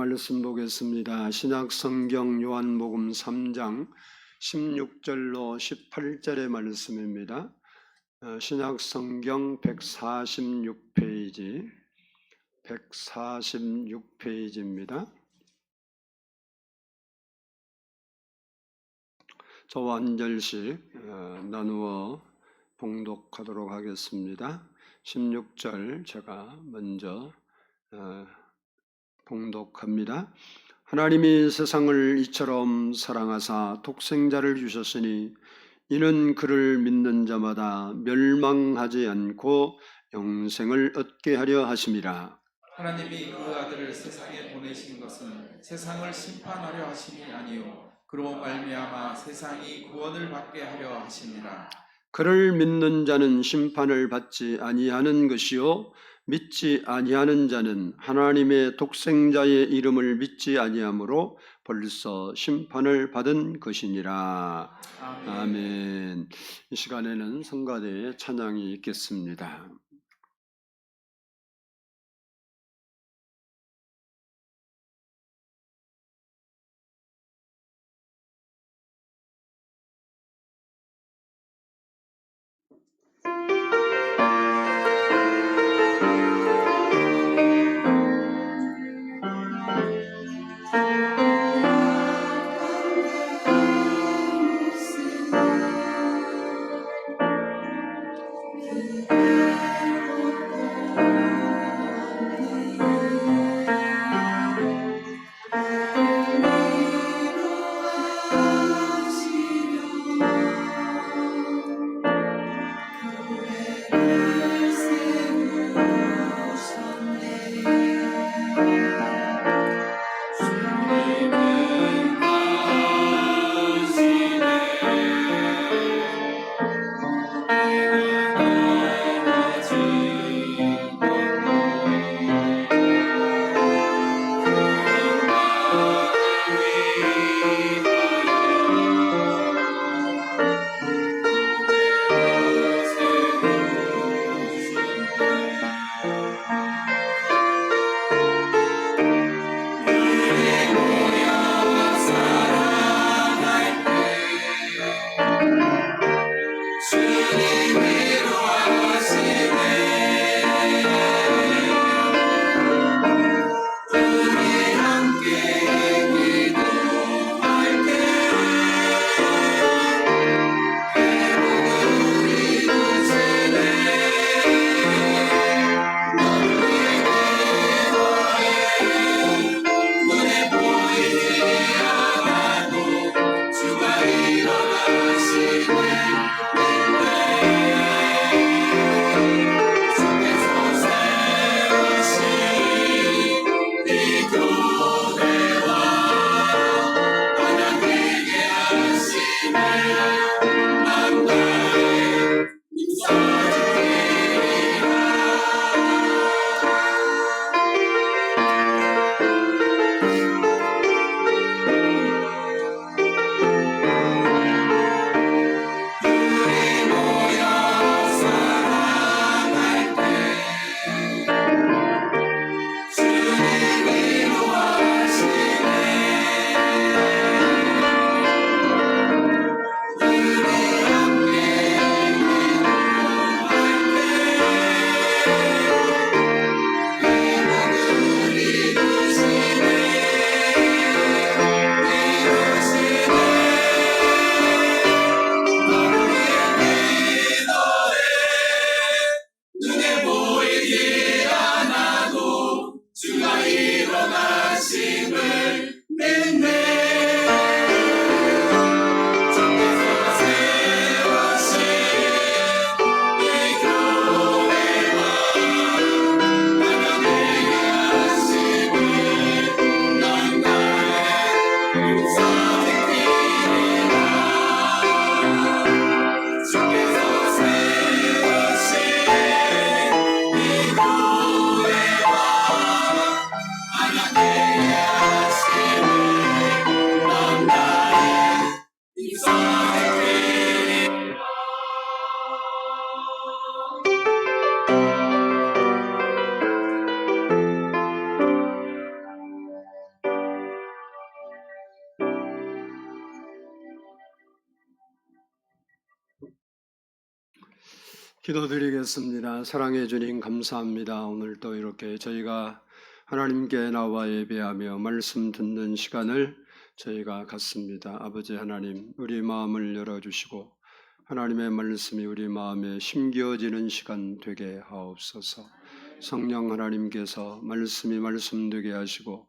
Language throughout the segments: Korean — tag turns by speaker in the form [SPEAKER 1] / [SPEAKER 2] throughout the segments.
[SPEAKER 1] 말씀 보겠습니다. 신약 성경 요한복음 3장 16절로 18절의 말씀입니다. 신약 성경 146페이지입니다. 저와 한 절씩 나누어 봉독하도록 하겠습니다. 16절 제가 먼저 봉독합니다. 하나님이 세상을 이처럼 사랑하사 독생자를 주셨으니 이는 그를 믿는 자마다 멸망하지 않고 영생을 얻게 하려 하심이라.
[SPEAKER 2] 하나님이 그 아들을 세상에 보내신 것은 세상을 심판하려 하심이 아니요 그로 말미암아 세상이 구원을 받게 하려 하심이라.
[SPEAKER 1] 그를 믿는 자는 심판을 받지 아니하는 것이요 믿지 아니하는 자는 하나님의 독생자의 이름을 믿지 아니하므로 벌써 심판을 받은 것이니라. 아멘. 이 시간에는 성가대의 찬양이 있겠습니다. 기도드리겠습니다. 사랑해 주님 감사합니다. 오늘 또 이렇게 저희가 하나님께 나와 예배하며 말씀 듣는 시간을 저희가 갖습니다. 아버지 하나님, 우리 마음을 열어주시고 하나님의 말씀이 우리 마음에 심겨지는 시간 되게 하옵소서. 성령 하나님께서 말씀이 말씀되게 하시고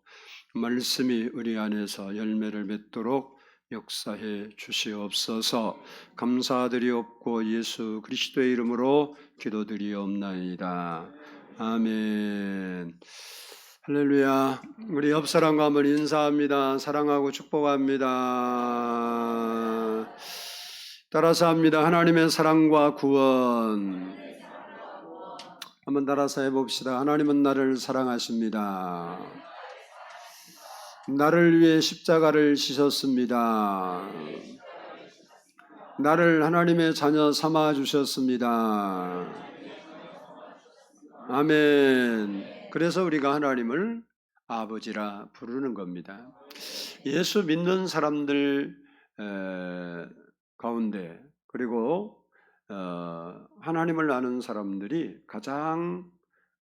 [SPEAKER 1] 말씀이 우리 안에서 열매를 맺도록 역사해 주시옵소서. 감사드리옵고 예수 그리스도의 이름으로 기도드리옵나이다. 아멘. 할렐루야. 우리 옆 사람과 한번 인사합니다. 사랑하고 축복합니다. 따라서 합니다. 하나님의 사랑과 구원. 한번 따라서 해봅시다. 하나님은 나를 사랑하십니다. 나를 위해 십자가를 지셨습니다. 나를 하나님의 자녀 삼아 주셨습니다. 아멘. 그래서 우리가 하나님을 아버지라 부르는 겁니다. 예수 믿는 사람들 가운데 그리고 하나님을 아는 사람들이 가장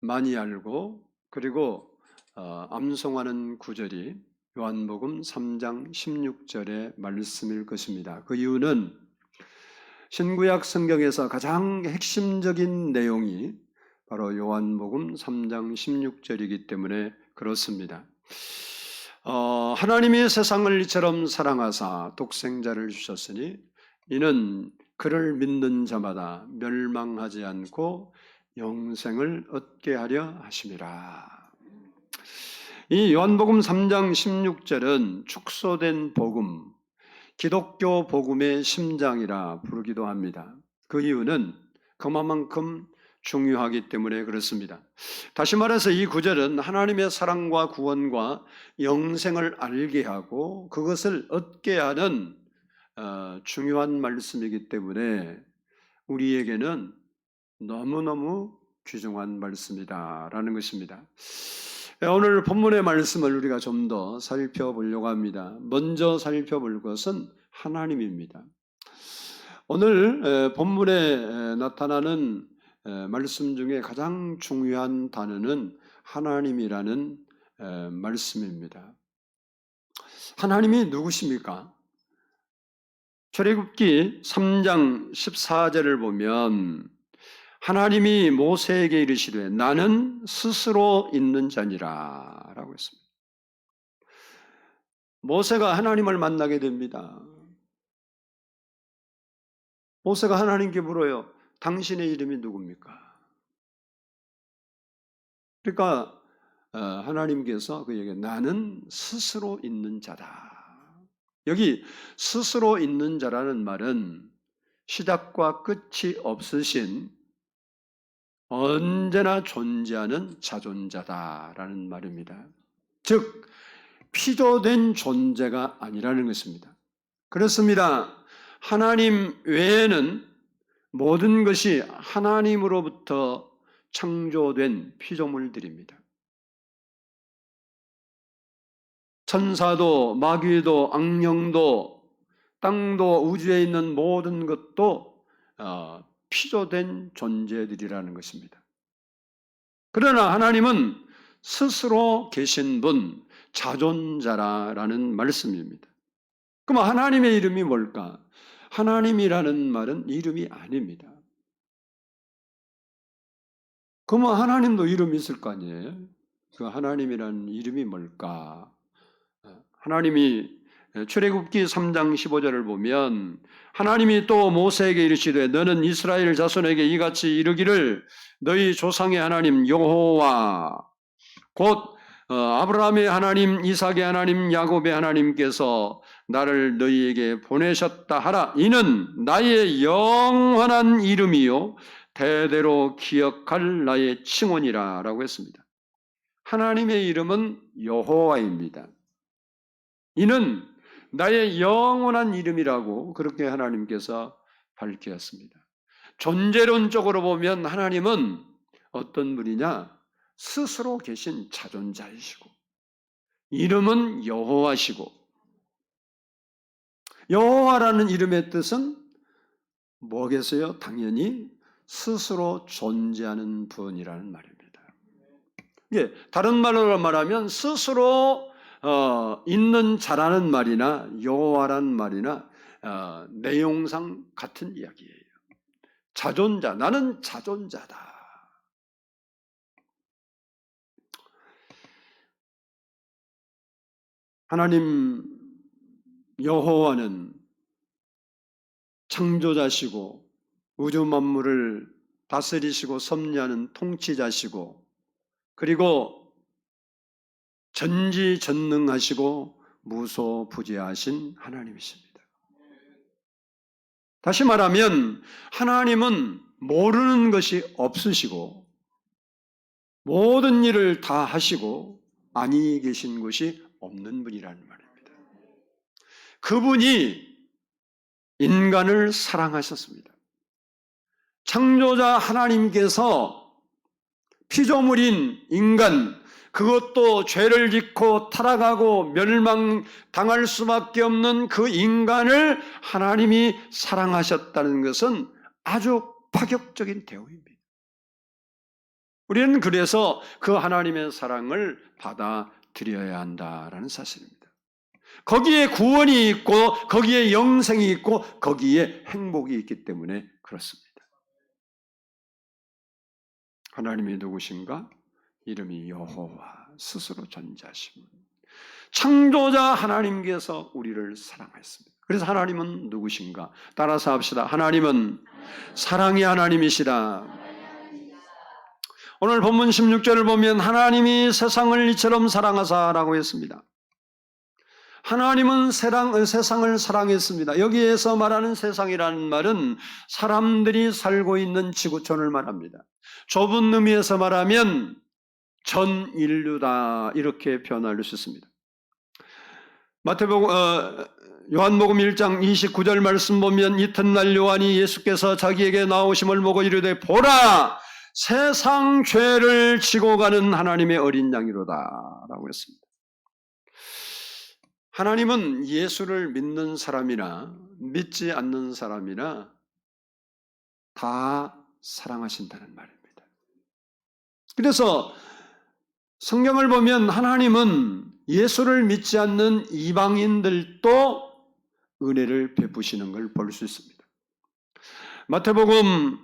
[SPEAKER 1] 많이 알고 그리고 암송하는 구절이 요한복음 3장 16절의 말씀일 것입니다. 그 이유는 신구약 성경에서 가장 핵심적인 내용이 바로 요한복음 3장 16절이기 때문에 그렇습니다. 하나님이 세상을 이처럼 사랑하사 독생자를 주셨으니 이는 그를 믿는 자마다 멸망하지 않고 영생을 얻게 하려 하심이라. 이 요한복음 3장 16절은 축소된 복음, 기독교 복음의 심장이라 부르기도 합니다. 그 이유는 그만큼 중요하기 때문에 그렇습니다. 다시 말해서 이 구절은 하나님의 사랑과 구원과 영생을 알게 하고 그것을 얻게 하는 중요한 말씀이기 때문에 우리에게는 너무너무 귀중한 말씀이다라는 것입니다. 오늘 본문의 말씀을 우리가 좀 더 살펴보려고 합니다. 먼저 살펴볼 것은 하나님입니다. 오늘 본문에 나타나는 말씀 중에 가장 중요한 단어는 하나님이라는 말씀입니다. 하나님이 누구십니까? 출애굽기 3장 14절을 보면 하나님이 모세에게 이르시되 나는 스스로 있는 자니라 라고 했습니다. 모세가 하나님을 만나게 됩니다. 모세가 하나님께 물어요. 당신의 이름이 누굽니까? 그러니까 하나님께서 그에게 나는 스스로 있는 자다. 여기 스스로 있는 자라는 말은 시작과 끝이 없으신 언제나 존재하는 자존자다라는 말입니다. 즉 피조된 존재가 아니라는 것입니다. 그렇습니다. 하나님 외에는 모든 것이 하나님으로부터 창조된 피조물들입니다. 천사도 마귀도 악령도 땅도 우주에 있는 모든 것도 피조된 존재들이라는 것입니다. 그러나 하나님은 스스로 계신 분, 자존자라는 말씀입니다. 그럼 하나님의 이름이 뭘까? 하나님이라는 말은 이름이 아닙니다. 그러면 하나님도 이름이 있을 거 아니에요? 그 하나님이라는 이름이 뭘까? 하나님이 출애굽기 3장 15절을 보면 하나님이 또 모세에게 이르시되 너는 이스라엘 자손에게 이같이 이르기를 너희 조상의 하나님 여호와 곧 아브라함의 하나님, 이삭의 하나님, 야곱의 하나님께서 나를 너희에게 보내셨다 하라. 이는 나의 영원한 이름이요 대대로 기억할 나의 칭언이라 라고 했습니다. 하나님의 이름은 여호와입니다. 이는 나의 영원한 이름이라고 그렇게 하나님께서 밝히셨습니다. 존재론적으로 보면 하나님은 어떤 분이냐? 스스로 계신 자존자이시고 이름은 여호와시고 여호와라는 이름의 뜻은 뭐겠어요? 당연히 스스로 존재하는 분이라는 말입니다. 예, 다른 말로 말하면 스스로 있는 자라는 말이나 여호와라는 말이나 내용상 같은 이야기예요. 자존자, 나는 자존자다. 하나님 여호와는 창조자시고 우주 만물을 다스리시고 섭리하는 통치자시고 그리고 전지전능하시고 무소부재하신 하나님이십니다. 다시 말하면 하나님은 모르는 것이 없으시고 모든 일을 다 하시고 아니 계신 것이 없는 분이라는 말입니다. 그분이 인간을 사랑하셨습니다. 창조자 하나님께서 피조물인 인간, 그것도 죄를 짓고 타락하고 멸망당할 수밖에 없는 그 인간을 하나님이 사랑하셨다는 것은 아주 파격적인 대우입니다. 우리는 그래서 그 하나님의 사랑을 받아들여야 한다라는 사실입니다. 거기에 구원이 있고 거기에 영생이 있고 거기에 행복이 있기 때문에 그렇습니다. 하나님이 누구신가? 이름이 여호와, 스스로 존재하신 분. 창조자 하나님께서 우리를 사랑했습니다. 그래서 하나님은 누구신가? 따라서 합시다. 하나님은 사랑의 하나님이시다. 오늘 본문 16절을 보면 하나님이 세상을 이처럼 사랑하사라고 했습니다. 하나님은 세상을 사랑했습니다. 여기에서 말하는 세상이라는 말은 사람들이 살고 있는 지구촌을 말합니다. 좁은 의미에서 말하면 전 인류다 이렇게 표현할 수 있습니다. 요한복음 1장 29절 말씀 보면 이튿날 요한이 예수께서 자기에게 나오심을 보고 이르되 보라 세상 죄를 지고 가는 하나님의 어린 양이로다 라고 했습니다. 하나님은 예수를 믿는 사람이나 믿지 않는 사람이나 다 사랑하신다는 말입니다. 그래서 성경을 보면 하나님은 예수를 믿지 않는 이방인들도 은혜를 베푸시는 걸 볼 수 있습니다. 마태복음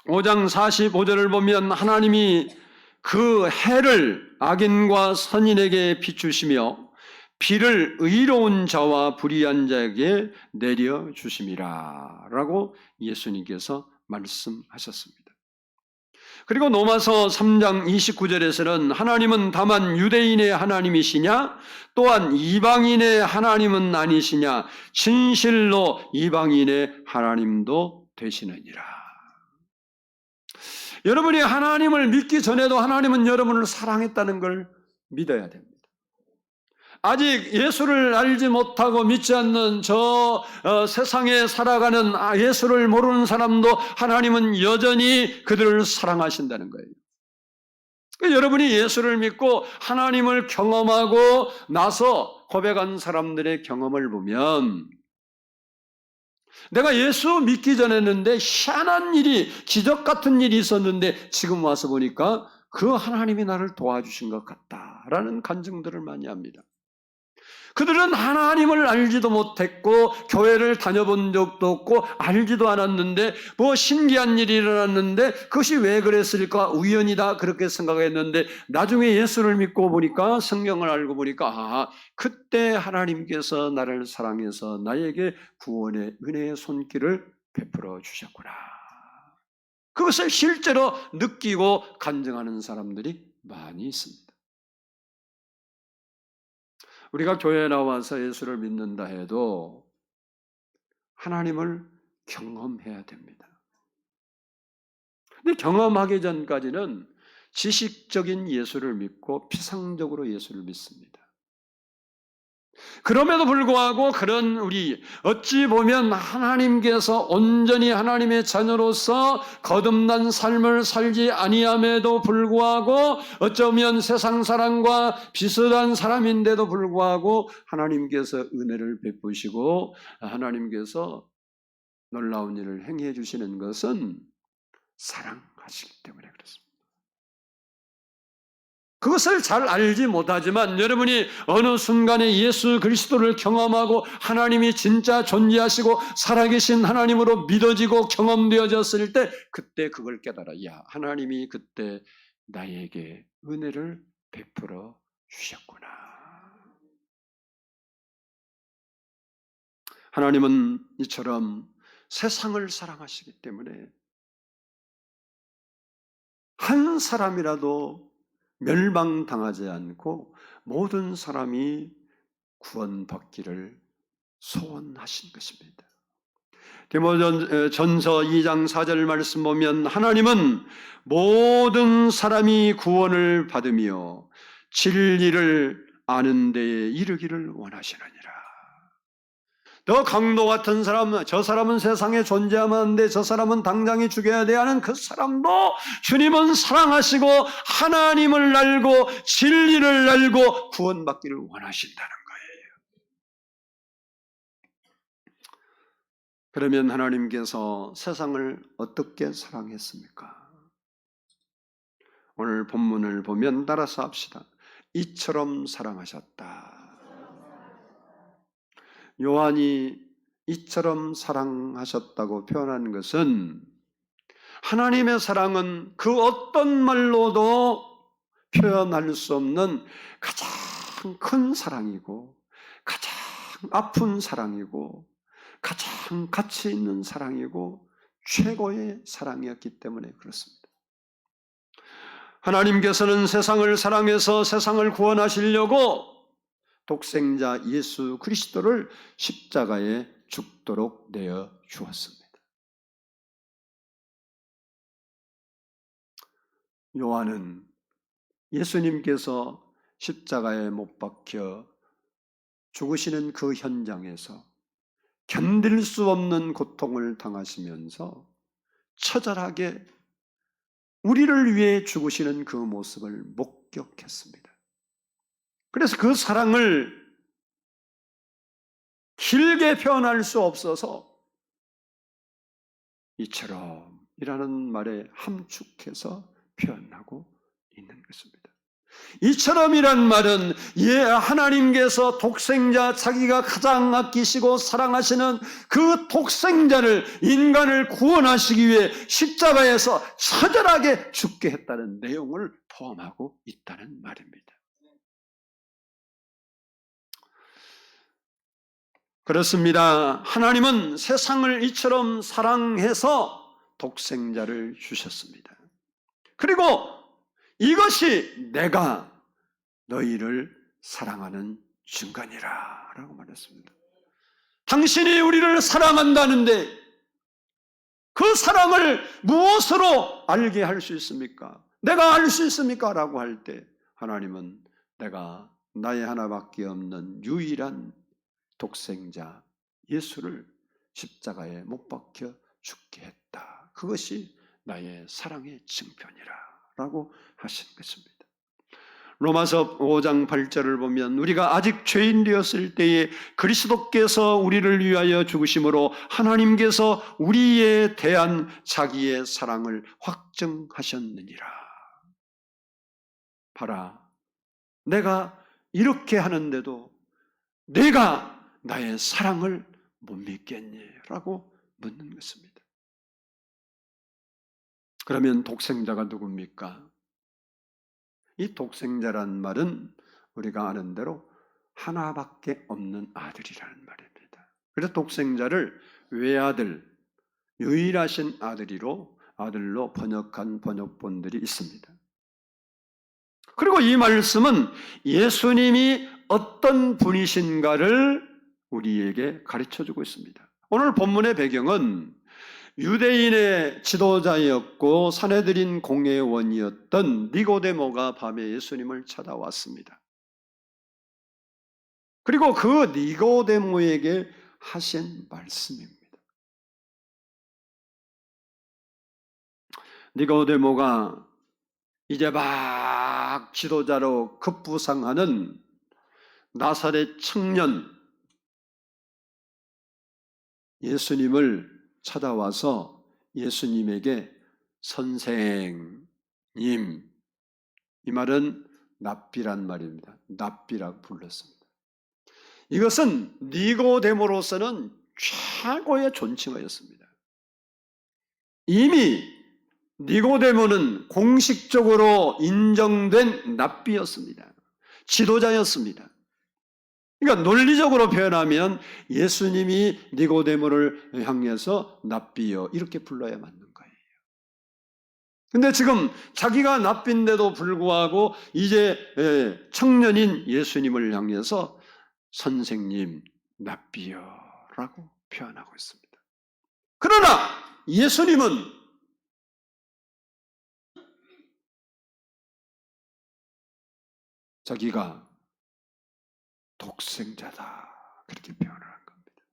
[SPEAKER 1] 5장 45절을 보면 하나님이 그 해를 악인과 선인에게 비추시며 비를 의로운 자와 불의한 자에게 내려주심이라 라고 예수님께서 말씀하셨습니다. 그리고 로마서 3장 29절에서는 하나님은 다만 유대인의 하나님이시냐 또한 이방인의 하나님은 아니시냐 진실로 이방인의 하나님도 되시느니라. 여러분이 하나님을 믿기 전에도 하나님은 여러분을 사랑했다는 걸 믿어야 됩니다. 아직 예수를 알지 못하고 믿지 않는 세상에 살아가는 예수를 모르는 사람도 하나님은 여전히 그들을 사랑하신다는 거예요. 여러분이 예수를 믿고 하나님을 경험하고 나서 고백한 사람들의 경험을 보면 내가 예수 믿기 전에는데 희한한 일이 기적 같은 일이 있었는데 지금 와서 보니까 그 하나님이 나를 도와주신 것 같다라는 간증들을 많이 합니다. 그들은 하나님을 알지도 못했고 교회를 다녀본 적도 없고 알지도 않았는데 뭐 신기한 일이 일어났는데 그것이 왜 그랬을까? 우연이다 그렇게 생각했는데 나중에 예수를 믿고 보니까 성경을 알고 보니까 그때 하나님께서 나를 사랑해서 나에게 구원의 은혜의 손길을 베풀어 주셨구나. 그것을 실제로 느끼고 간증하는 사람들이 많이 있습니다. 우리가 교회에 나와서 예수를 믿는다 해도 하나님을 경험해야 됩니다. 근데 경험하기 전까지는 지식적인 예수를 믿고 피상적으로 예수를 믿습니다. 그럼에도 불구하고 그런 우리 어찌 보면 하나님께서 온전히 하나님의 자녀로서 거듭난 삶을 살지 아니함에도 불구하고 어쩌면 세상 사람과 비슷한 사람인데도 불구하고 하나님께서 은혜를 베푸시고 하나님께서 놀라운 일을 행해 주시는 것은 사랑하시기 때문에 그렇습니다. 그것을 잘 알지 못하지만 여러분이 어느 순간에 예수 그리스도를 경험하고 하나님이 진짜 존재하시고 살아계신 하나님으로 믿어지고 경험되어졌을 때 그때 그걸 깨달아. 야, 하나님이 그때 나에게 은혜를 베풀어 주셨구나. 하나님은 이처럼 세상을 사랑하시기 때문에 한 사람이라도 멸망당하지 않고 모든 사람이 구원받기를 소원하신 것입니다. 디모데전서 2장 4절 말씀 보면 하나님은 모든 사람이 구원을 받으며 진리를 아는 데에 이르기를 원하시느니라. 너 강도 같은 사람, 저 사람은 세상에 존재하면 안 돼, 저 사람은 당장에 죽여야 돼 하는 그 사람도 주님은 사랑하시고 하나님을 알고 진리를 알고 구원받기를 원하신다는 거예요. 그러면 하나님께서 세상을 어떻게 사랑했습니까? 오늘 본문을 보면 따라서 합시다. 이처럼 사랑하셨다. 요한이 이처럼 사랑하셨다고 표현하는 것은 하나님의 사랑은 그 어떤 말로도 표현할 수 없는 가장 큰 사랑이고 가장 아픈 사랑이고 가장 가치 있는 사랑이고 최고의 사랑이었기 때문에 그렇습니다. 하나님께서는 세상을 사랑해서 세상을 구원하시려고 독생자 예수 그리스도를 십자가에 죽도록 내어 주었습니다. 요한은 예수님께서 십자가에 못 박혀 죽으시는 그 현장에서 견딜 수 없는 고통을 당하시면서 처절하게 우리를 위해 죽으시는 그 모습을 목격했습니다. 그래서 그 사랑을 길게 표현할 수 없어서 이처럼이라는 말에 함축해서 표현하고 있는 것입니다. 이처럼이란 말은 하나님께서 독생자 자기가 가장 아끼시고 사랑하시는 그 독생자를 인간을 구원하시기 위해 십자가에서 처절하게 죽게 했다는 내용을 포함하고 있다는 말입니다. 그렇습니다. 하나님은 세상을 이처럼 사랑해서 독생자를 주셨습니다. 그리고 이것이 내가 너희를 사랑하는 증거니라 라고 말했습니다. 당신이 우리를 사랑한다는데 그 사랑을 무엇으로 알게 할 수 있습니까? 내가 알 수 있습니까? 라고 할 때 하나님은 내가 나의 하나밖에 없는 유일한 독생자 예수를 십자가에 못 박혀 죽게 했다. 그것이 나의 사랑의 증표니라 라고 하신 것입니다. 로마서 5장 8절을 보면 우리가 아직 죄인 되었을 때에 그리스도께서 우리를 위하여 죽으심으로 하나님께서 우리에 대한 자기의 사랑을 확증하셨느니라. 봐라, 내가 이렇게 하는데도 내가 나의 사랑을 못 믿겠니? 라고 묻는 것입니다. 그러면 독생자가 누굽니까? 이 독생자란 말은 우리가 아는 대로 하나밖에 없는 아들이라는 말입니다. 그래서 독생자를 외아들, 유일하신 아들로 번역한 번역본들이 있습니다. 그리고 이 말씀은 예수님이 어떤 분이신가를 우리에게 가르쳐주고 있습니다. 오늘 본문의 배경은 유대인의 지도자였고 산헤드린 공회원이었던 니고데모가 밤에 예수님을 찾아왔습니다. 그리고 그 니고데모에게 하신 말씀입니다. 니고데모가 이제 막 지도자로 급부상하는 나사렛 청년 예수님을 찾아와서 예수님에게 선생님, 이 말은 납비란 말입니다. 납비라고 불렀습니다. 이것은 니고데모로서는 최고의 존칭어였습니다. 이미 니고데모는 공식적으로 인정된 납비였습니다. 지도자였습니다. 그러니까 논리적으로 표현하면 예수님이 니고데모를 향해서 납비여 이렇게 불러야 맞는 거예요. 근데 지금 자기가 납비인데도 불구하고 이제 청년인 예수님을 향해서 선생님, 납비여라고 표현하고 있습니다. 그러나 예수님은 자기가 독생자다 그렇게 표현을 한 겁니다.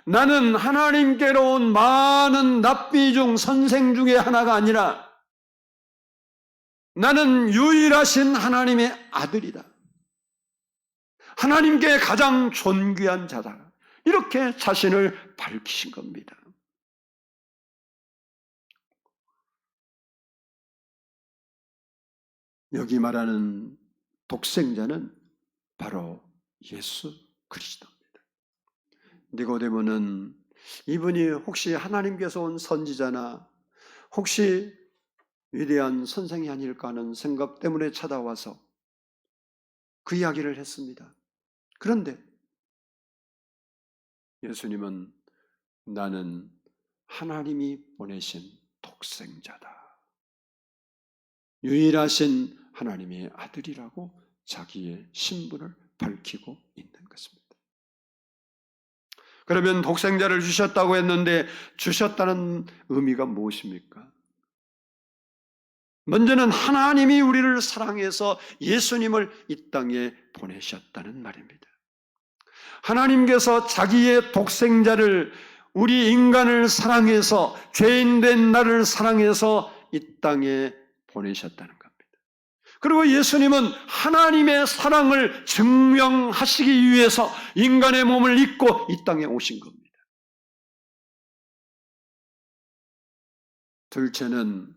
[SPEAKER 1] 나는 하나님께로 온 많은 납비 중 선생 중에 하나가 아니라 나는 유일하신 하나님의 아들이다. 하나님께 가장 존귀한 자다. 이렇게 자신을 밝히신 겁니다. 여기 말하는 독생자는 바로 예수 그리스도입니다. 니고데모는 이분이 혹시 하나님께서 온 선지자나 혹시 위대한 선생이 아닐까 하는 생각 때문에 찾아와서 그 이야기를 했습니다. 그런데 예수님은 나는 하나님이 보내신 독생자다. 유일하신 하나님의 아들이라고 자기의 신분을 밝히고 있는 것입니다. 그러면 독생자를 주셨다고 했는데 주셨다는 의미가 무엇입니까? 먼저는 하나님이 우리를 사랑해서 예수님을 이 땅에 보내셨다는 말입니다. 하나님께서 자기의 독생자를 우리 인간을 사랑해서 죄인된 나를 사랑해서 이 땅에 보내셨다는 겁니다. 그리고 예수님은 하나님의 사랑을 증명하시기 위해서 인간의 몸을 입고 이 땅에 오신 겁니다. 둘째는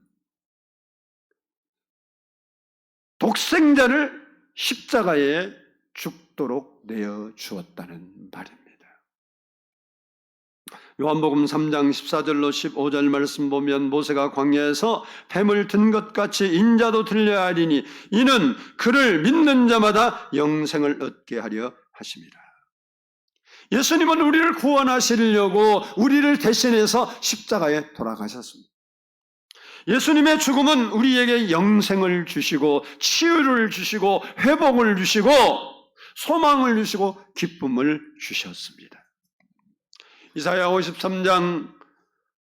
[SPEAKER 1] 독생자를 십자가에 죽도록 내어 주었다는 말입니다. 요한복음 3장 14절로 15절 말씀 보면 모세가 광야에서 뱀을 든 것 같이 인자도 들려야 하리니 이는 그를 믿는 자마다 영생을 얻게 하려 하심이라. 예수님은 우리를 구원하시려고 우리를 대신해서 십자가에 돌아가셨습니다. 예수님의 죽음은 우리에게 영생을 주시고 치유를 주시고 회복을 주시고 소망을 주시고 기쁨을 주셨습니다. 이사야 53장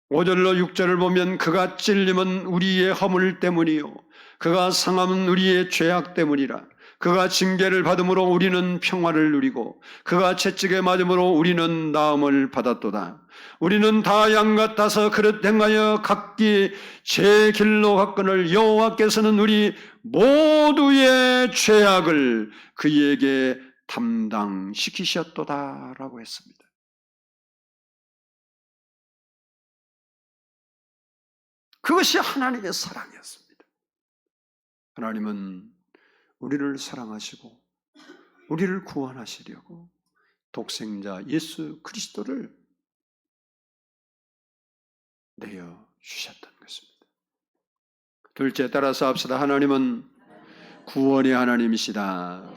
[SPEAKER 1] 5절로 6절을 보면 그가 찔림은 우리의 허물 때문이요 그가 상함은 우리의 죄악 때문이라. 그가 징계를 받음으로 우리는 평화를 누리고 그가 채찍에 맞음으로 우리는 나음을 받았도다. 우리는 다 양 같아서 그릇 행하여 각기 제 길로 갔거늘 여호와께서는 우리 모두의 죄악을 그에게 담당시키셨도다라고 했습니다. 그것이 하나님의 사랑이었습니다. 하나님은 우리를 사랑하시고 우리를 구원하시려고 독생자 예수 그리스도를 내어 주셨던 것입니다. 둘째, 따라서 합시다. 하나님은 구원의 하나님이시다.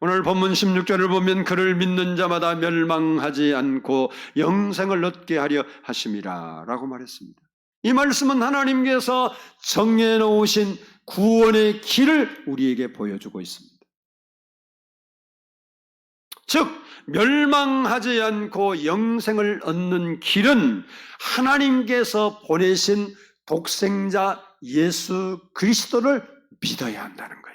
[SPEAKER 1] 오늘 본문 16절을 보면 그를 믿는 자마다 멸망하지 않고 영생을 얻게 하려 하심이라 라고 말했습니다. 이 말씀은 하나님께서 정해놓으신 구원의 길을 우리에게 보여주고 있습니다. 즉 멸망하지 않고 영생을 얻는 길은 하나님께서 보내신 독생자 예수 그리스도를 믿어야 한다는 거예요.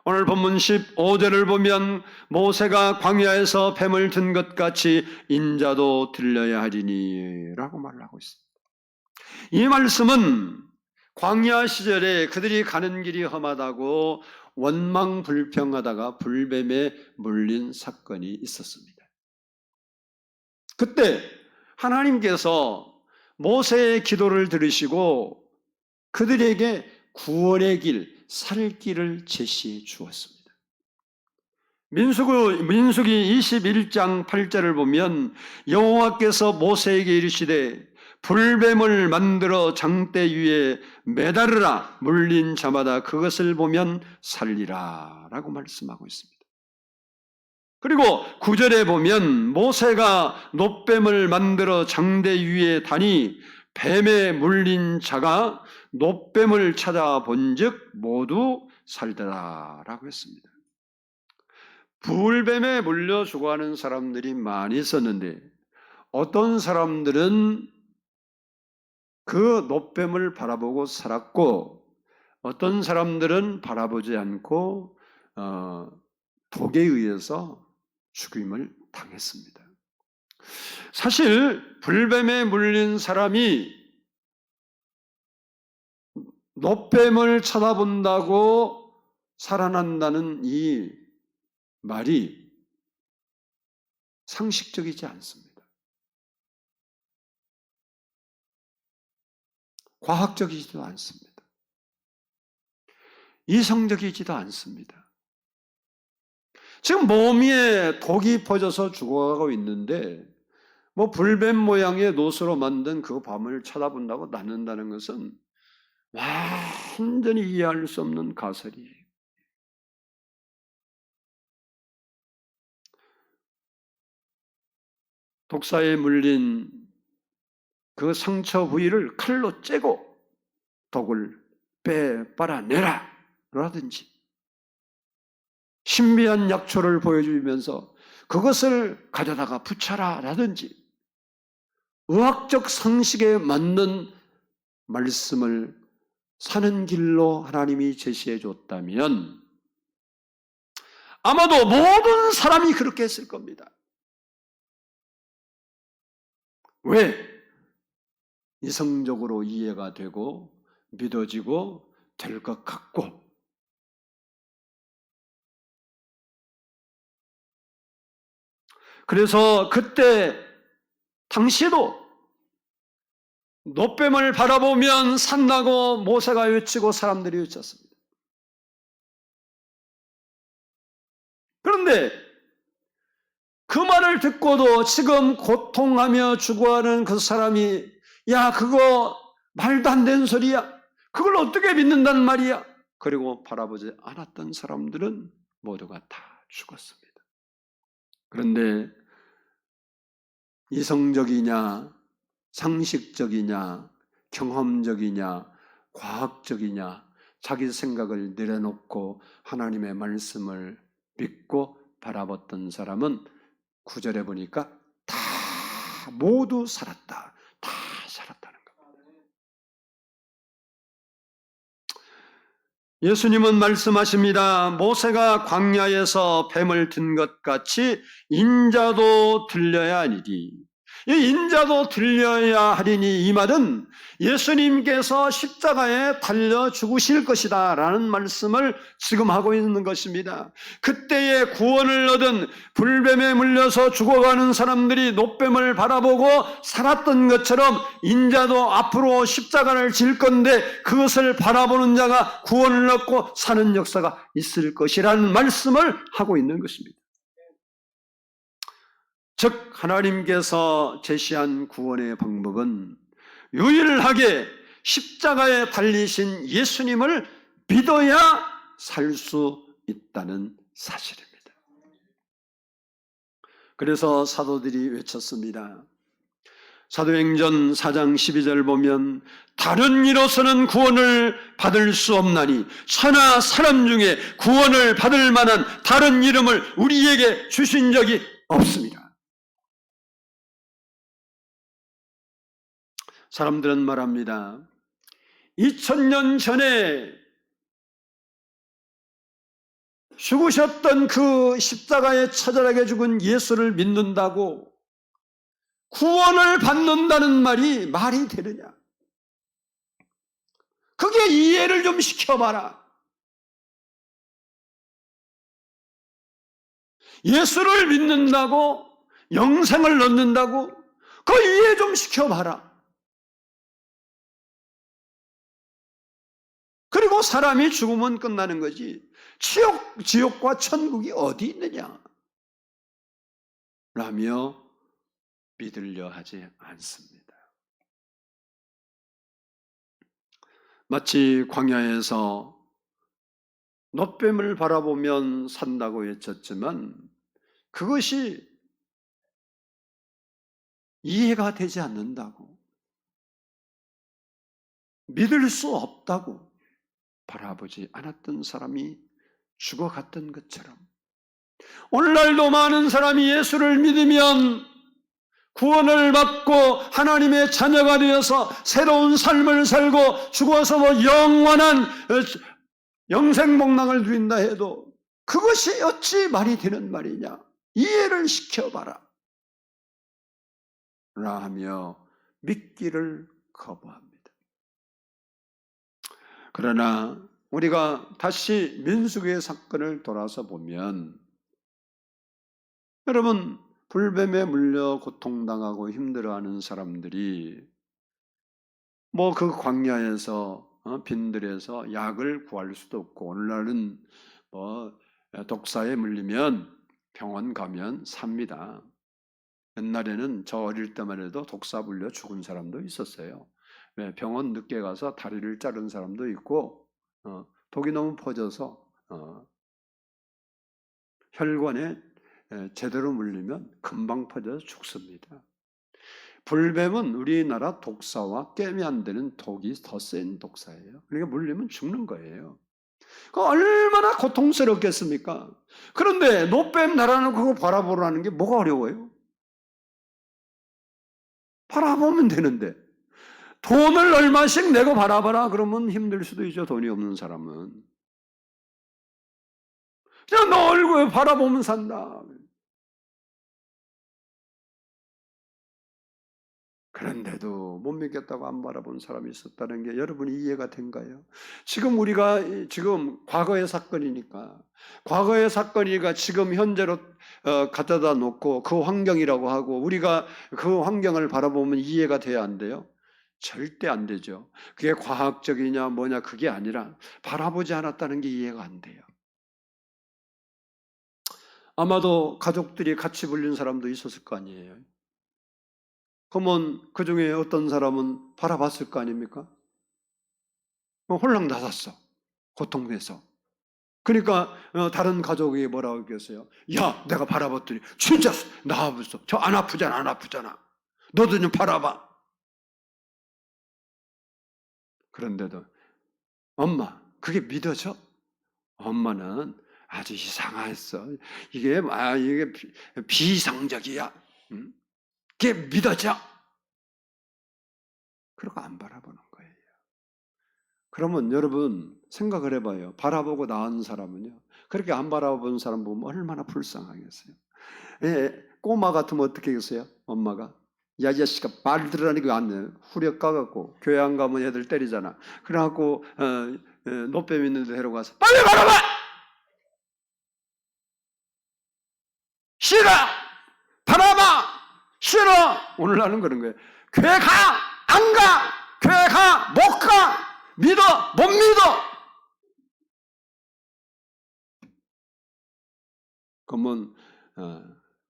[SPEAKER 1] 오늘 본문 15절을 보면 모세가 광야에서 뱀을 든 것 같이 인자도 들려야 하리니 라고 말을 하고 있습니다. 이 말씀은 광야 시절에 그들이 가는 길이 험하다고 원망불평하다가 불뱀에 물린 사건이 있었습니다. 그때 하나님께서 모세의 기도를 들으시고 그들에게 구원의 길, 살 길을 제시해 주었습니다. 민수기 21장 8절을 보면 여호와께서 모세에게 이르시되 불뱀을 만들어 장대 위에 매달으라, 물린 자마다 그것을 보면 살리라 라고 말씀하고 있습니다. 그리고 9절에 보면 모세가 놋뱀을 만들어 장대 위에 다니 뱀에 물린 자가 놋뱀을 찾아본즉 모두 살더라 라고 했습니다. 불뱀에 물려 죽어가는 사람들이 많이 있었는데 어떤 사람들은 그 놋뱀을 바라보고 살았고 어떤 사람들은 바라보지 않고 독에 의해서 죽임을 당했습니다. 사실 불뱀에 물린 사람이 놋뱀을 쳐다본다고 살아난다는 이 말이 상식적이지 않습니다. 과학적이지도 않습니다. 이성적이지도 않습니다. 지금 몸 위에 독이 퍼져서 죽어가고 있는데 뭐 불뱀 모양의 놋으로 만든 그 밤을 쳐다본다고 낫는다는 것은 완전히 이해할 수 없는 가설이에요. 독사에 물린 그 상처 부위를 칼로 째고 독을 빨아내라 라든지 신비한 약초를 보여주면서 그것을 가져다가 붙여라 라든지 의학적 상식에 맞는 말씀을 사는 길로 하나님이 제시해 줬다면 아마도 모든 사람이 그렇게 했을 겁니다. 왜? 이성적으로 이해가 되고 믿어지고 될 것 같고 그래서 그때 당시에도 놋뱀을 바라보면 산다고 모세가 외치고 사람들이 외쳤습니다. 그런데 그 말을 듣고도 지금 고통하며 죽어가는 그 사람이 야 그거 말도 안 되는 소리야. 그걸 어떻게 믿는단 말이야. 그리고 바라보지 않았던 사람들은 모두가 다 죽었습니다. 그런데 이성적이냐 상식적이냐 경험적이냐 과학적이냐 자기 생각을 내려놓고 하나님의 말씀을 믿고 바라봤던 사람은 9절에 보니까 다 모두 살았다. 다 살았다는 겁니다. 예수님은 말씀하십니다. 모세가 광야에서 뱀을 든 것 같이 인자도 들려야 하리니 이 인자도 들려야 하리니 이 말은 예수님께서 십자가에 달려 죽으실 것이다 라는 말씀을 지금 하고 있는 것입니다. 그때에 구원을 얻은 불뱀에 물려서 죽어가는 사람들이 놋뱀을 바라보고 살았던 것처럼 인자도 앞으로 십자가를 질 건데 그것을 바라보는 자가 구원을 얻고 사는 역사가 있을 것이라는 말씀을 하고 있는 것입니다. 즉 하나님께서 제시한 구원의 방법은 유일하게 십자가에 달리신 예수님을 믿어야 살 수 있다는 사실입니다. 그래서 사도들이 외쳤습니다. 사도행전 4장 12절 보면 다른 이로서는 구원을 받을 수 없나니 천하 사람 중에 구원을 받을 만한 다른 이름을 우리에게 주신 적이 없습니다. 사람들은 말합니다. 2000년 전에 죽으셨던 그 십자가에 처절하게 죽은 예수를 믿는다고 구원을 받는다는 말이 말이 되느냐? 그게 이해를 좀 시켜봐라. 예수를 믿는다고 영생을 얻는다고? 그 이해 좀 시켜봐라. 그리고 사람이 죽으면 끝나는 거지. 지옥과 천국이 어디 있느냐? 라며 믿으려 하지 않습니다. 마치 광야에서 놋뱀을 바라보면 산다고 외쳤지만 그것이 이해가 되지 않는다고, 믿을 수 없다고 바라보지 않았던 사람이 죽어갔던 것처럼 오늘날도 많은 사람이 예수를 믿으면 구원을 받고 하나님의 자녀가 되어서 새로운 삶을 살고 죽어서 영원한 영생복락을 누린다 해도 그것이 어찌 말이 되는 말이냐? 이해를 시켜봐라. 라 하며 믿기를 거부합니다. 그러나 우리가 다시 민수기의 사건을 돌아서 보면 여러분, 불뱀에 물려 고통당하고 힘들어하는 사람들이 그 광야에서 빈들에서 약을 구할 수도 없고, 오늘날은 독사에 물리면 병원 가면 삽니다. 옛날에는 저 어릴 때만 해도 독사 물려 죽은 사람도 있었어요. 병원 늦게 가서 다리를 자른 사람도 있고, 독이 너무 퍼져서 혈관에 제대로 물리면 금방 퍼져서 죽습니다. 불뱀은 우리나라 독사와 꿰매 안 되는 독이 더 센 독사예요. 그러니까 물리면 죽는 거예요. 얼마나 고통스럽겠습니까? 그런데 놋뱀 날아는 그거 바라보라는 게 뭐가 어려워요? 바라보면 되는데, 돈을 얼마씩 내고 바라봐라 그러면 힘들 수도 있죠. 돈이 없는 사람은. 그냥 너 얼굴 바라보면 산다. 그런데도 못 믿겠다고 안 바라본 사람이 있었다는 게 여러분이 이해가 된가요? 지금 우리가 과거의 사건이니까 지금 현재로 갖다 놓고 그 환경이라고 하고 우리가 그 환경을 바라보면 이해가 돼야 안 돼요? 절대 안 되죠. 그게 과학적이냐 뭐냐 그게 아니라 바라보지 않았다는 게 이해가 안 돼요. 아마도 가족들이 같이 불린 사람도 있었을 거 아니에요. 그러면 그 중에 어떤 사람은 바라봤을 거 아닙니까? 홀랑나섰어. 고통돼서. 그러니까 다른 가족이 뭐라고 했겠어요? 야, 내가 바라봤더니 진짜 나아봤어. 저 안 아프잖아. 너도 좀 바라봐. 그런데도 엄마, 그게 믿어져? 엄마는 아주 이상했어. 이게 비이상적이야. 응? 그게 믿어져? 그러고 안 바라보는 거예요. 그러면 여러분 생각을 해봐요. 바라보고 나은 사람은요. 그렇게 안 바라본 사람 보면 얼마나 불쌍하겠어요. 꼬마 같으면 어떻게 하겠어요? 엄마가 야, 이 자식아 말 들으라니까 안 돼. 후려 까갖고 교회 안 가면 애들 때리잖아. 그래갖고 놋뱀 있는 데 데려가서 빨리 바라봐! 싫어! 바라봐! 싫어! 오늘날은 그런 거예요. 교회 가! 안 가! 교회 가! 못 가! 믿어! 못 믿어! 그러면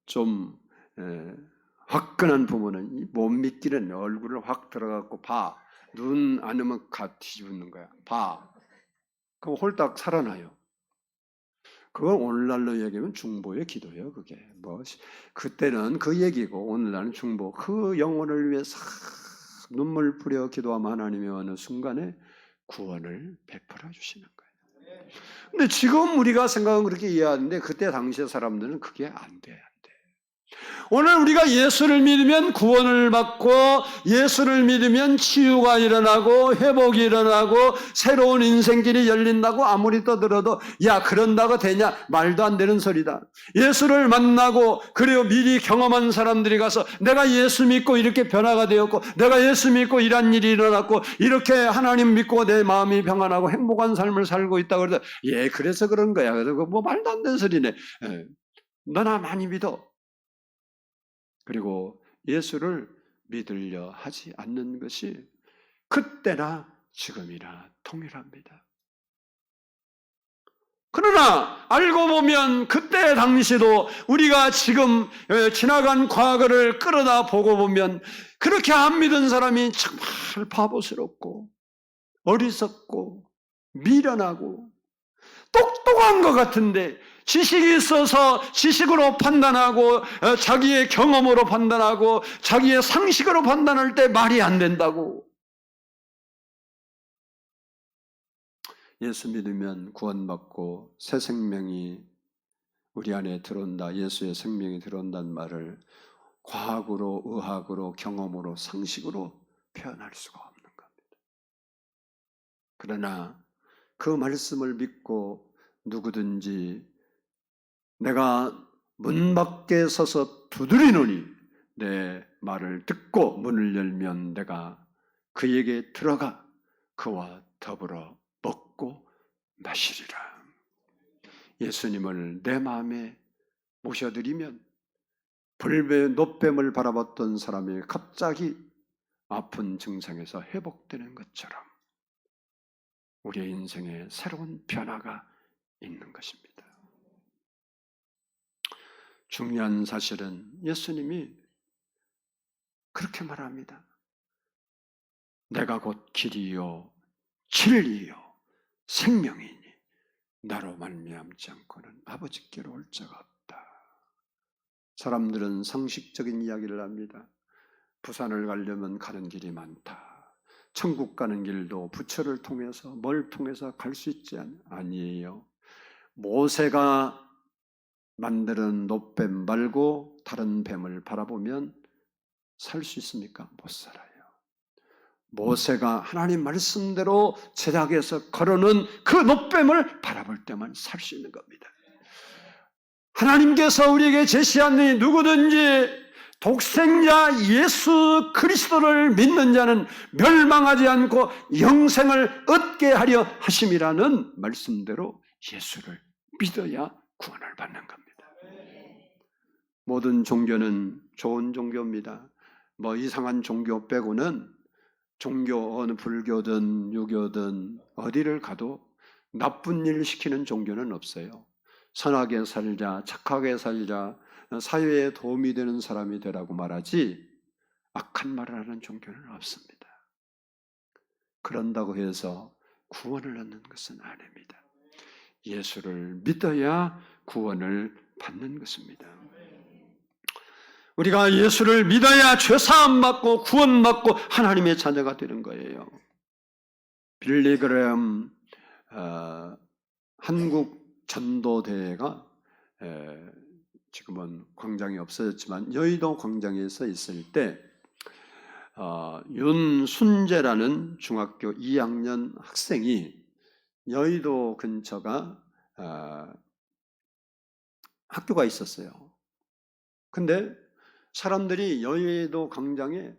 [SPEAKER 1] 좀 화끈한 부모는 못 믿기는 얼굴을 확 들어갖고 봐. 눈 안 오면 뒤집는 거야. 봐. 그럼 홀딱 살아나요. 그건 오늘날로 얘기하면 중보의 기도예요. 그게 그때는 그 얘기고 오늘날은 중보. 그 영혼을 위해서 눈물 뿌려 기도하면 하나님이 어느 순간에 구원을 베풀어 주시는 거예요. 근데 지금 우리가 생각은 그렇게 이해하는데 그때 당시의 사람들은 그게 안 돼. 오늘 우리가 예수를 믿으면 구원을 받고 예수를 믿으면 치유가 일어나고 회복이 일어나고 새로운 인생길이 열린다고 아무리 떠들어도 야 그런다고 되냐? 말도 안 되는 소리다. 예수를 만나고 그리고 미리 경험한 사람들이 가서 내가 예수 믿고 이렇게 변화가 되었고 내가 예수 믿고 이런 일이 일어났고 이렇게 하나님 믿고 내 마음이 평안하고 행복한 삶을 살고 있다고 그래서 그래서 그런 거야. 그래서 말도 안 되는 소리네. 너나 많이 믿어. 그리고 예수를 믿으려 하지 않는 것이 그때나 지금이나 동일합니다. 그러나 알고 보면 그때 당시도 우리가 지금 지나간 과거를 끌어다 보고 보면 그렇게 안 믿은 사람이 정말 바보스럽고 어리석고 미련하고 똑똑한 것 같은데 지식이 있어서 지식으로 판단하고 자기의 경험으로 판단하고 자기의 상식으로 판단할 때 말이 안 된다고. 예수 믿으면 구원받고 새 생명이 우리 안에 들어온다, 예수의 생명이 들어온다는 말을 과학으로, 의학으로, 경험으로, 상식으로 표현할 수가 없는 겁니다. 그러나 그 말씀을 믿고 누구든지 내가 문 밖에 서서 두드리노니 내 말을 듣고 문을 열면 내가 그에게 들어가 그와 더불어 먹고 마시리라. 예수님을 내 마음에 모셔드리면 노뱀을 바라봤던 사람이 갑자기 아픈 증상에서 회복되는 것처럼 우리의 인생에 새로운 변화가 있는 것입니다. 중요한 사실은 예수님이 그렇게 말합니다. 내가 곧 길이요 진리요 생명이니 나로 말미암지 않고는 아버지께로 올 자가 없다. 사람들은 상식적인 이야기를 합니다. 부산을 가려면 가는 길이 많다. 천국 가는 길도 부처를 통해서 뭘 통해서 갈 수 있지 아니에요. 모세가 만드는 노뱀 말고 다른 뱀을 바라보면 살 수 있습니까? 못 살아요. 모세가 하나님 말씀대로 제작해서 걸어놓은 그 노뱀을 바라볼 때만 살 수 있는 겁니다. 하나님께서 우리에게 제시한 이 누구든지 독생자 예수 그리스도를 믿는 자는 멸망하지 않고 영생을 얻게 하려 하심이라는 말씀대로 예수를 믿어야 구원을 받는 겁니다. 모든 종교는 좋은 종교입니다. 뭐 이상한 종교 빼고는 종교 어느 불교든 유교든 어디를 가도 나쁜 일 시키는 종교는 없어요. 선하게 살자, 착하게 살자, 사회에 도움이 되는 사람이 되라고 말하지 악한 말을 하는 종교는 없습니다. 그런다고 해서 구원을 얻는 것은 아닙니다. 예수를 믿어야 구원을 받는 것입니다. 우리가 예수를 믿어야 죄사함 받고 구원받고 하나님의 자녀가 되는 거예요. 빌리 그레엄 한국 전도대회가 지금은 광장이 없어졌지만 여의도 광장에서 있을 때 윤순재라는 중학교 2학년 학생이 여의도 근처가 학교가 있었어요. 근데 사람들이 여의도 광장에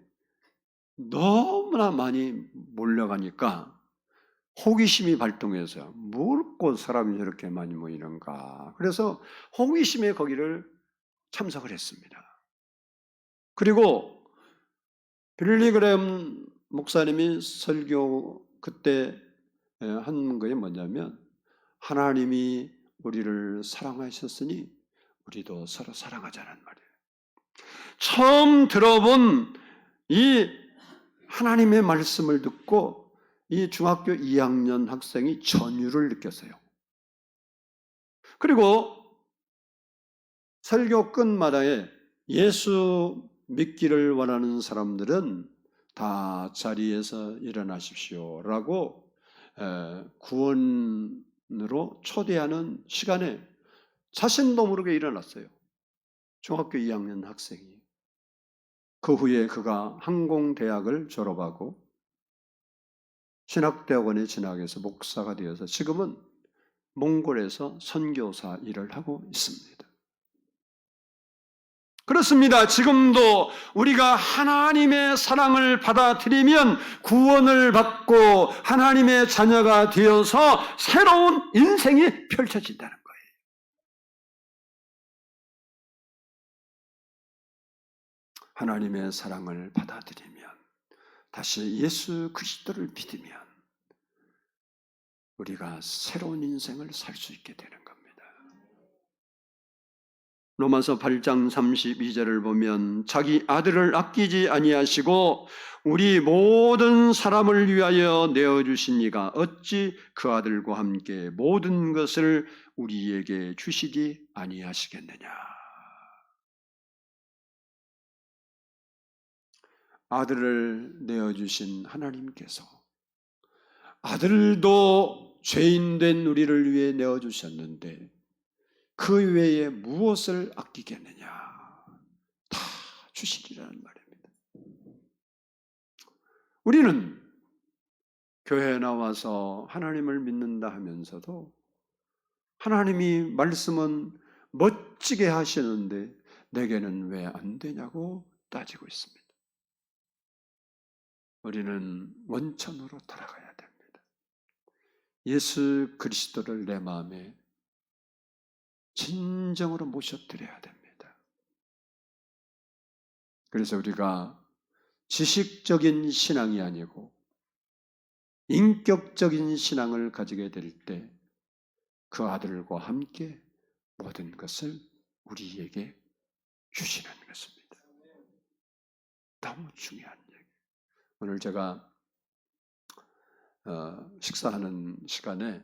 [SPEAKER 1] 너무나 많이 몰려가니까 호기심이 발동해서 뭘 사람이 저렇게 많이 모이는가. 그래서 호기심에 거기를 참석을 했습니다. 그리고 빌리 그레엄 목사님이 설교 그때 한 것이 뭐냐면 하나님이 우리를 사랑하셨으니 우리도 서로 사랑하자는 말이에요. 처음 들어본 이 하나님의 말씀을 듣고 이 중학교 2학년 학생이 전율을 느꼈어요. 그리고 설교 끝마다에 예수 믿기를 원하는 사람들은 다 자리에서 일어나십시오라고 구원으로 초대하는 시간에 자신도 모르게 일어났어요. 중학교 2학년 학생이. 그 후에 그가 항공대학을 졸업하고 신학대학원에 진학해서 목사가 되어서 지금은 몽골에서 선교사 일을 하고 있습니다. 그렇습니다. 지금도 우리가 하나님의 사랑을 받아들이면 구원을 받고 하나님의 자녀가 되어서 새로운 인생이 펼쳐진다는 거예요. 하나님의 사랑을 받아들이면, 다시 예수 그리스도를 믿으면 우리가 새로운 인생을 살 수 있게 되는 겁니다. 로마서 8장 32절을 보면 자기 아들을 아끼지 아니하시고 우리 모든 사람을 위하여 내어주신 이가 어찌 그 아들과 함께 모든 것을 우리에게 주시지 아니하시겠느냐. 아들을 내어주신 하나님께서 아들도 죄인된 우리를 위해 내어주셨는데 그 외에 무엇을 아끼겠느냐. 다 주시리라는 말입니다. 우리는 교회에 나와서 하나님을 믿는다 하면서도 하나님이 말씀은 멋지게 하시는데 내게는 왜 안 되냐고 따지고 있습니다. 우리는 원천으로 돌아가야 됩니다. 예수 그리스도를 내 마음에 진정으로 모셔드려야 됩니다. 그래서 우리가 지식적인 신앙이 아니고 인격적인 신앙을 가지게 될 때 그 아들과 함께 모든 것을 우리에게 주시는 것입니다. 너무 중요한 얘기. 오늘 제가 식사하는 시간에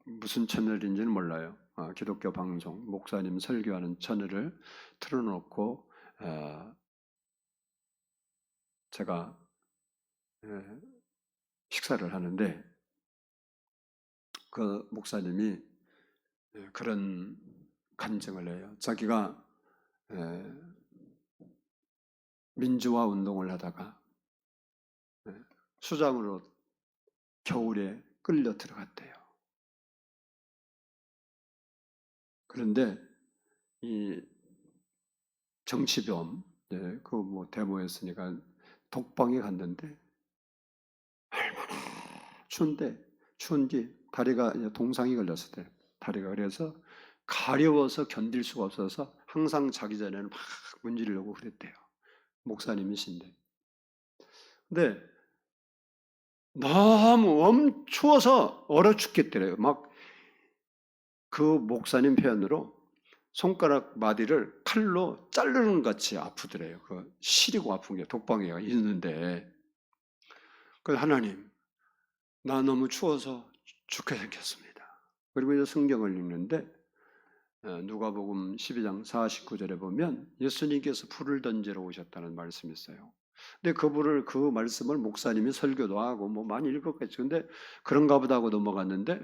[SPEAKER 1] 무슨 채널인지는 몰라요. 기독교 방송, 목사님 설교하는 채널을 틀어놓고 제가 식사를 하는데 그 목사님이 그런 간증을 해요. 자기가 민주화 운동을 하다가 수장으로 겨울에 끌려 들어갔대요. 그런데 이 정치범, 그 뭐 데모였으니까 독방에 갔는데 얼마나 추운지 다리가 동상이 걸렸을 때 다리가 그래서 가려워서 견딜 수가 없어서 항상 자기 전에는 막 문지르려고 그랬대요. 목사님이신데. 근데 너무 추워서 얼어 죽겠더래요. 막 그 목사님 표현으로 손가락 마디를 칼로 자르는 것 같이 아프더래요. 그 시리고 아픈 게 독방에 있는데. 그래서 하나님, 나 너무 추워서 죽게 생겼습니다. 그리고 이제 성경을 읽는데 누가복음 12장 49절에 보면 예수님께서 불을 던지러 오셨다는 말씀이 있어요. 근데 그 말씀을 목사님이 설교도 하고 뭐 많이 읽었겠죠. 근데 그런가 보다 하고 넘어갔는데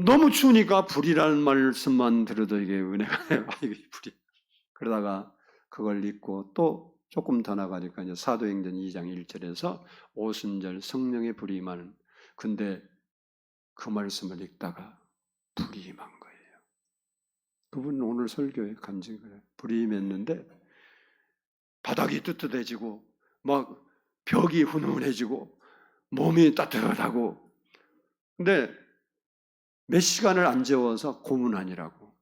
[SPEAKER 1] 너무 추우니까 불이라는 말씀만 들어도 이게 은혜가 돼요. 이게 불이. 그러다가 그걸 읽고 또 조금 더 나가니까 이제 사도행전 2장 1절에서 오순절 성령의 불이 임하는. 근데 그 말씀을 읽다가 불이 임한 거예요. 그분은 오늘 설교에 간증을 해요. 불이 임했는데 바닥이 뜨뜻해지고 막 벽이 훈훈해지고 몸이 따뜻하고. 근데 몇 시간을 안 재워서 고문하니라고.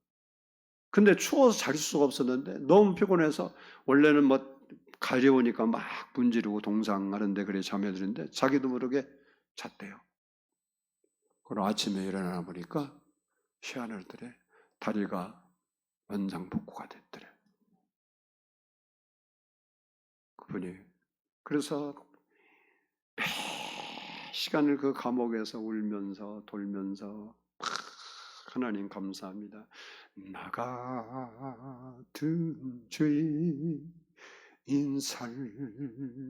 [SPEAKER 1] 근데 추워서 잘 수가 없었는데 너무 피곤해서 원래는 뭐 가려우니까 막 문지르고 동상하는데 그래 잠에 드는데 자기도 모르게 잤대요. 그리고 아침에 일어나 보니까 희한하더래. 다리가 원상복구가 됐더래. 그분이. 그래서 매 시간을 그 감옥에서 울면서 돌면서 하나님 감사합니다. 나 같은 죄인 살리신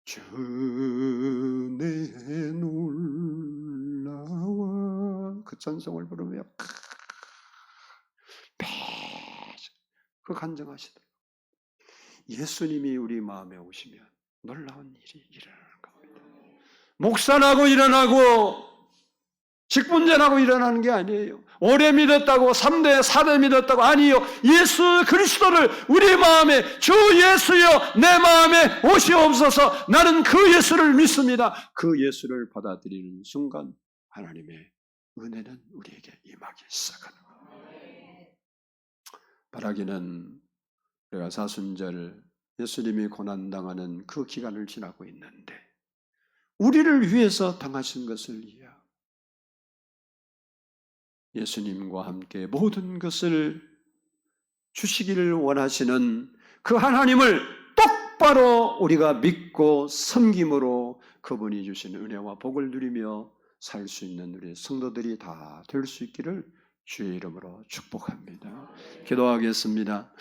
[SPEAKER 1] 주의 놀라워 그 찬송을 부르며 그 간증하시더라고요. 예수님이 우리 마음에 오시면 놀라운 일이 일어나는 겁니다. 목사나고 일어나고 직분전하고 일어나는 게 아니에요. 오래 믿었다고 3대 4대 믿었다고 아니요. 예수 그리스도를 우리 마음에 주 예수여 내 마음에 오시옵소서. 나는 그 예수를 믿습니다. 그 예수를 받아들이는 순간 하나님의 은혜는 우리에게 임하기 시작하는 겁니다. 바라기는 우리가 사순절 예수님이 고난당하는 그 기간을 지나고 있는데 우리를 위해서 당하신 것을 이해하고 예수님과 함께 모든 것을 주시기를 원하시는 그 하나님을 똑바로 우리가 믿고 섬김으로 그분이 주신 은혜와 복을 누리며 살 수 있는 우리 성도들이 다 될 수 있기를 주의 이름으로 축복합니다. 기도하겠습니다.